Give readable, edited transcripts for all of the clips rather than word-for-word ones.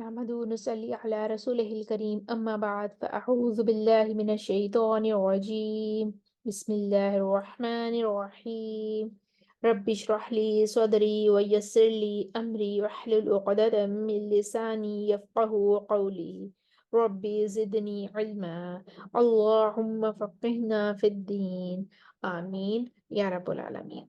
نحمد ونصلي على رسوله الكريم أما بعد فأعوذ بالله من الشيطان الرجيم بسم الله الرحمن الرحيم رب اشرح لي صدري ويسر لي أمري واحلل عقدة من لساني يفقه قولي ربي زدني علما اللهم فقهنا في الدين آمين يا رب العالمين.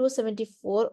274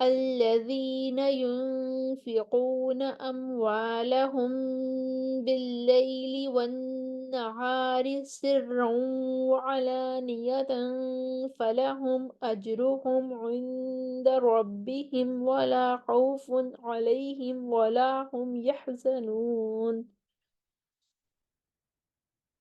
الذين ينفقون أموالهم بالليل والنهار سرا وعلانية فلهم أجرهم عند ربهم ولا خوف عليهم ولا هم يحزنون.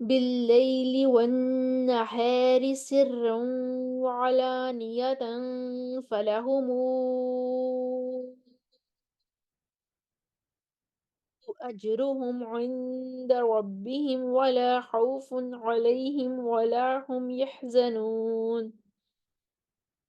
بالليل والنهار سرا وعلانية فلهم أجرهم عند ربهم ولا خوف عليهم ولا هم يحزنون.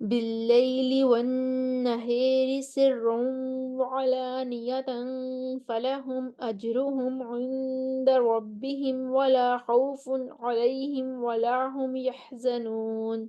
بالليل والنهار سرا وعلانية فلهم أجرهم عند ربهم ولا خوف عليهم ولا هم يحزنون.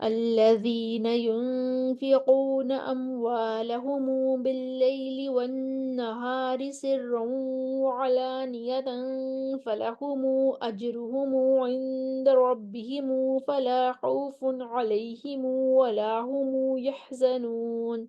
الذين ينفقون أموالهم بالليل والنهار سرا وعلانية فلهم أجرهم عند ربهم فلا خوف عليهم ولا هم يحزنون.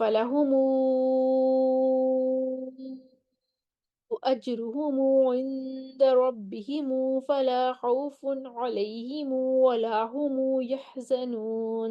فلهم أجرهم عند ربهم فلا خوف عليهم ولا هم يحزنون.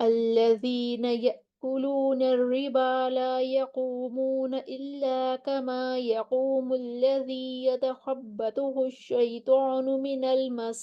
الذين يأكلون الربا لا يقومون إلا كما يقوم الذي يتخبطه الشيطان من المس.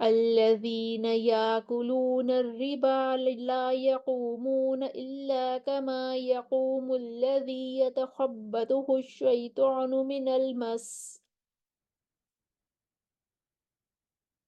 الذين يأكلون الربا لا يقومون إلا كما يقوم الذي يتخبطه الشيطان من المس.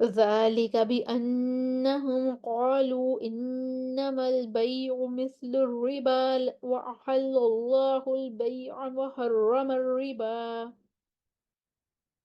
ذلك بأنهم قالوا إنما البيع مثل الربا وأحل الله البيع وحرم الربا.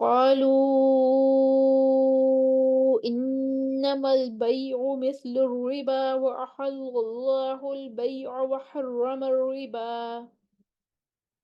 قالوا إنما البيع مثل الربا وأحل الله البيع وحرم الربا.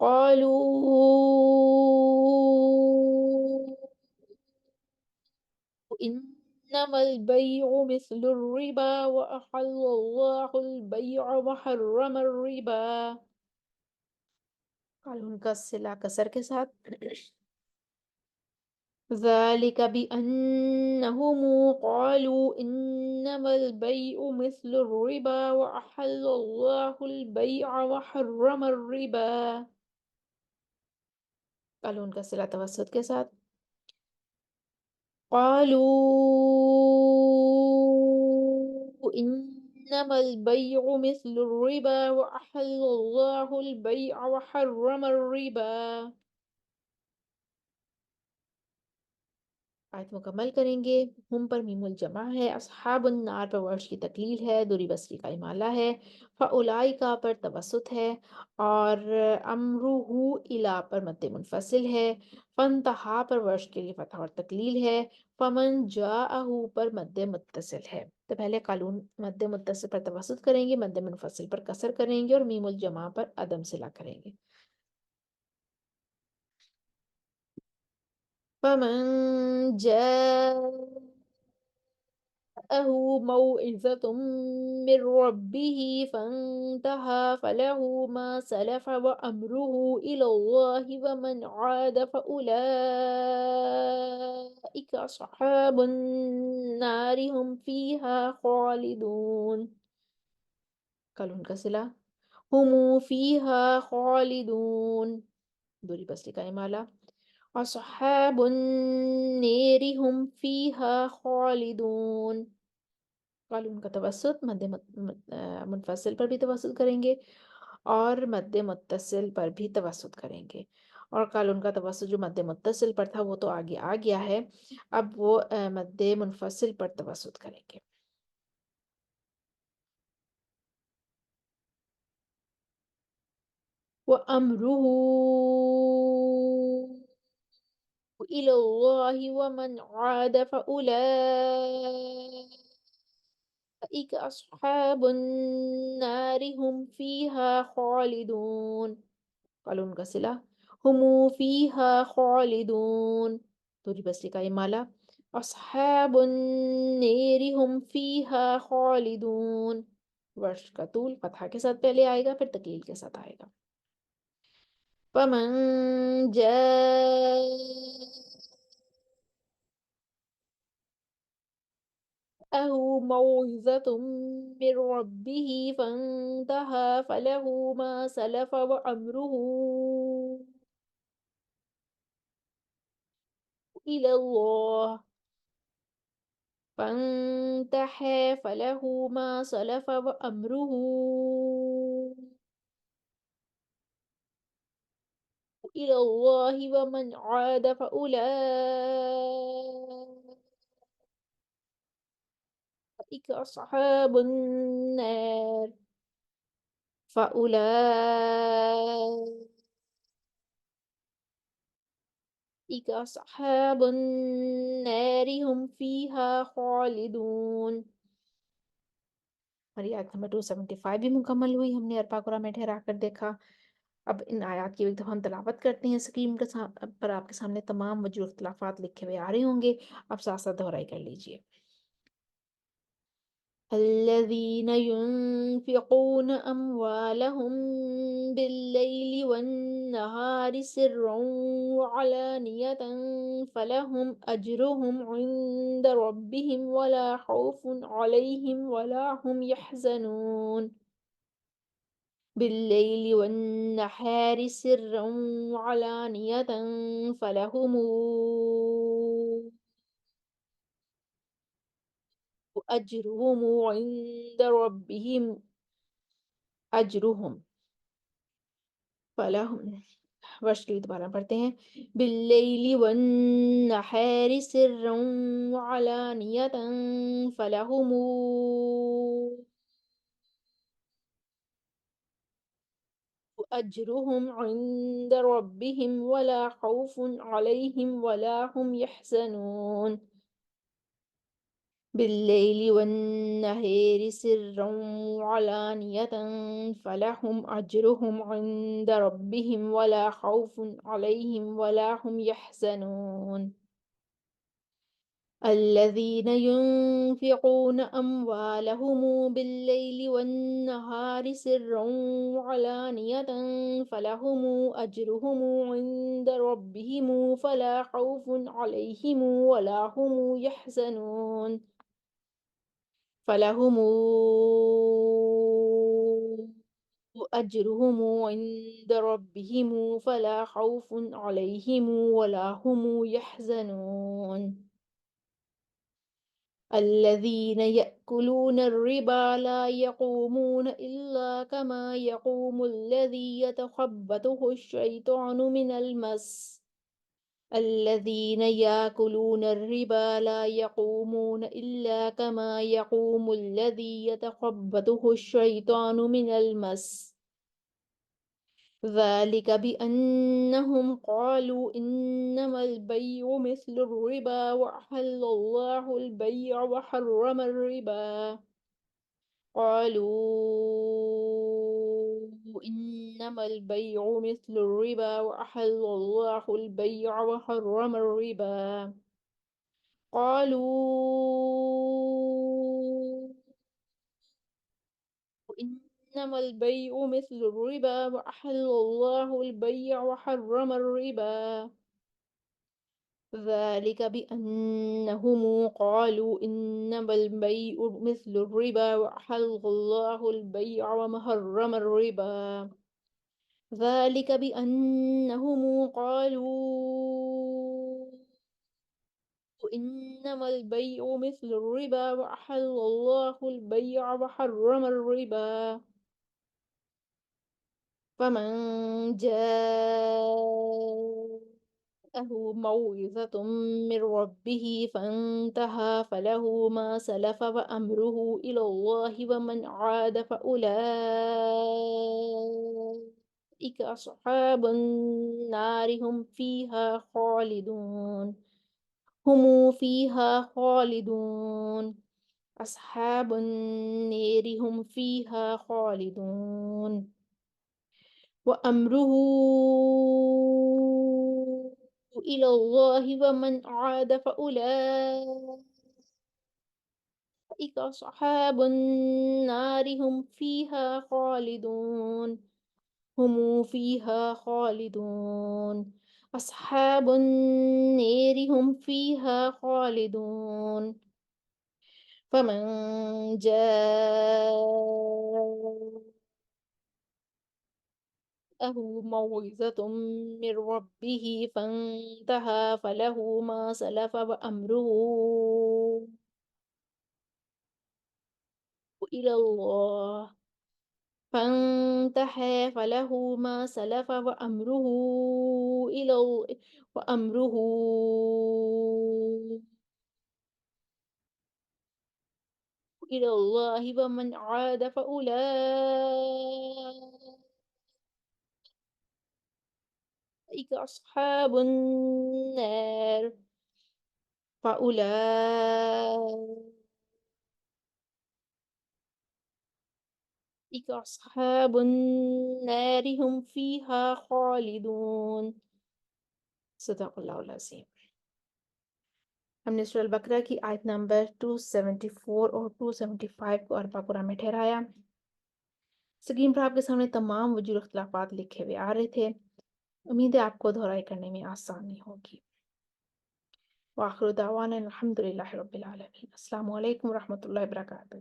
قالوا إنما البيع مثل الربا وأحل الله البيع وحرم الربا. قالون کا صلہ کسر کے ساتھ ذلك بأنهم قالوا إنما البيع مثل الربا وأحل الله البيع وحرم الربا. قالون کا صلہ توسط کے ساتھ قالوا إنما البيع مثل الربا وأحل الله البيع وحرم الربا. آیت مکمل کریں گے. ہم پر میم الجمع ہے، اصحاب النار پر ورش کی تکلیل ہے، دوری بسری کا امالہ ہے، فاولائکا پر توسط ہے، اور امرہو الا پر مد منفصل ہے، فانتہا پر ورش کے لیے فتح اور تکلیل ہے، فمن جاءہو پر مد متصل ہے. تو پہلے قالون مد متصل پر توسط کریں گے، مد منفصل پر کسر کریں گے، اور میم الجمع پر عدم صلہ کریں گے. فمن جاء موعظة من ربه فانتهى فله ما سلف وأمره إلى الله ومن عاد فأولئك أصحاب النار هم فيها خالدون. کل کا صلہ هم فيها خالدون، دوری بسری کا امالہ، أصحاب النار هم فيها خالدون. قالون کا توسط مد منفصل پر بھی توسط کریں گے اور مد متصل پر بھی توسط کریں گے، اور قالون کا توسط جو مد متصل پر تھا وہ تو آگے آ گیا ہے، اب وہ مد منفصل پر توسط کریں گے. وَأَمْرُهُ إِلَى اللَّهِ وَمَنْ عَادَ فَأُولَئِكَ أصحاب النار هم فيها خالدون. قالون کا صلہ هم فيها خالدون، دوری بسری کا امالہ، اصحاب النار هم فيها خالدون. ورش کا طول فتحہ کے ساتھ پہلے آئے گا، پھر تکلیل کے ساتھ آئے گا. فمن جاء موعظة من ربه فانتهى فله ما سلف وأمره إلى الله فانتهى فله ما سلف وأمره إلى الله ومن عاد فأولئك أصحاب النار أصحاب النار هم فيها خالدون. ہماری آیت نمبر 275 بھی مکمل ہوئی. ہم نے اربع قرآن میں ٹھہرا کر دیکھا. اب ان آیات کی ایک دفعہ ہم تلاوت کرتے ہیں. اسکرین پر آپ کے سامنے تمام وجوہ اختلافات لکھے ہوئے آ رہے ہوں گے، آپ ساتھ ساتھ دہرائی کر لیجئے. الذين ينفقون أموالهم بالليل والنهار سرا وعلانية فلهم أجرهم عند ربهم ولا خوف عليهم ولا هم يحزنون. بالليل والنهار سرا وعلانية فلهم أجرهم عند ربهم أجرهم فلهم. ورش کے لیے دوبارہ پڑھتے ہیں. باللیل والنہار سرا وعلانیة فلهم أجرهم عند ربهم ولا خوف عليهم ولا هم يحزنون. بالليل والنهار سرا وعلانية فلهم أجرهم عند ربهم ولا خوف عليهم ولا هم يحزنون. الذين ينفقون أموالهم بالليل والنهار سرا وعلانية فلهم أجرهم عند ربهم فلا خوف عليهم ولا هم يحزنون فلهم أجرهم عند ربهم فلا خوف عليهم ولا هم يحزنون الذين يأكلون الربا لا يقومون إلا كما يقوم الذي يتخبطه الشيطان من المس الذين يأكلون الربا لا يقومون إلا كما يقوم الذي يتخبطه الشيطان من المس ذلك بأنهم قالوا إنما البيع مثل الربا وأحل الله البيع وحرم الربا قالوا إنما البيع مثل الربا وأحل الله البيع وحرم الربا قالوا إنما البيع مثل الربا وأحل الله البيع وحرم الربا ذلك بأنهم قالوا إنما البيع مثل الربا وأحل الله البيع وحرم الربا ذلك بأنهم قالوا إنما البيع مثل الربا وأحل الله البيع وحرم الربا فمن جاءه موعظة من ربه فانتهى فله ما سلف وأمره إلى الله ومن عاد فأولئك أصحاب النار هم فيها خالدون أصحاب النار هم فيها خالدون وأمره إلى الله ومن عاد فأولئك أصحاب النار هم فيها خالدون أصحاب النار هم فيها خالدون فمن جاءه موعظة من ربه فانتهى فله ما سلف إلى الله فانتهى فله ما سلف وأمره إلى الله ومن عاد فأولئك أصحاب النار فأولئك أصحاب النار هم فيها خالدون صدق اللہ العظیم ہم نے سورہ البقرہ کی آیت نمبر 274 اور 275 کو اربع قرآن میں ٹھہرایا۔ اسکرین پر آپ کے سامنے تمام وجوہ اختلافات لکھے ہوئے آ رہے تھے، امید ہے آپ کو دہرائی کرنے میں آسانی ہوگی۔ وآخر دعوانا الحمد للہ رب العالمین۔ السلام علیکم ورحمۃ اللہ وبرکاتہ۔